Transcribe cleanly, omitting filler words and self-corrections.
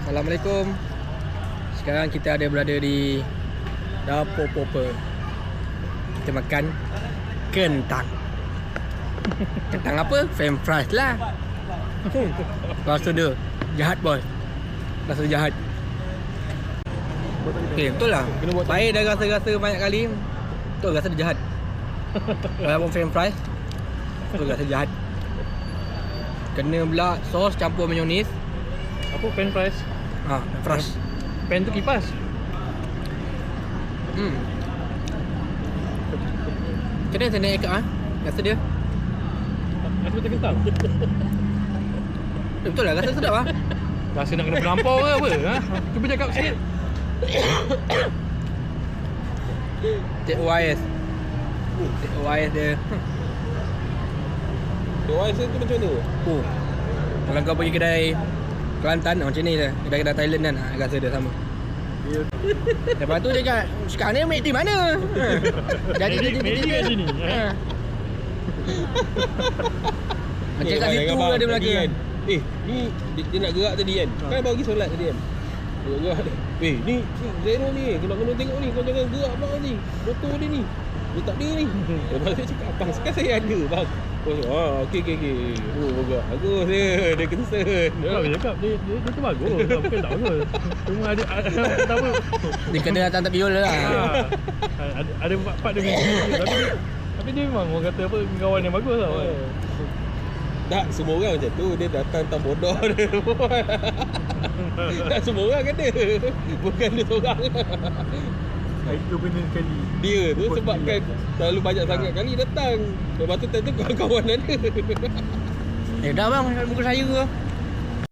Assalamualaikum. Sekarang kita ada berada di Dapur Popper. Kita makan kentang. Kentang apa? French fries lah. Rasa dia jahat bos. Rasa jahat. Okay, betul lah. Saya dah rasa banyak kali. Betul rasa dia jahat. Kalau french fries, betul rasa jahat. Kena pula sos campur mayonis. Apa pen fries? Fresh. Pen tu kipas. Macam mana saya nak ikat rasa dia? Rasa macam kentang. Betul lah, rasa sedap lah. Rasa nak kena melampau ke apa? Cuba cakap sikit. Cik OIS. Cik OIS dia. OIS tu macam mana? Kalau kau pergi kedai Kelantan macam ni lah. Kedai-kedai Thailand kan, rasa dia sama. Lepas tu dia cakap, sekarang ni McD mana? Jadi kat sini. Macam kat situ ada Melaka kan. Ni dia nak gerak tadi kan. Kan abang pergi solat tadi kan. Dia gerak. Ni Zero ni, kena tengok ni, kau jangan gerak bang ni. Motor dia ni. Dia tak ada ni. Lepas tu cakap, abang sekarang saya ada bang. Okey. Bagus. Bagus dia concern. Dia cakap dia tu bagus. Bukan tak bagus. Cuma ada tak apa. Dia kena datang tak biol lah. Ada part dia tapi dia memang orang kata apa kawan yang bagus tau. Tak semua orang macam tu. Dia datang tak bodoh dia. Tak semua orang kata. Bukan dia seorang. Itu benda sekali. Dia tu sebabkan terlalu banyak sangat kali datang. Lepas tu tentu kawan-kawan ada. Dah bang, kat muka saya ke?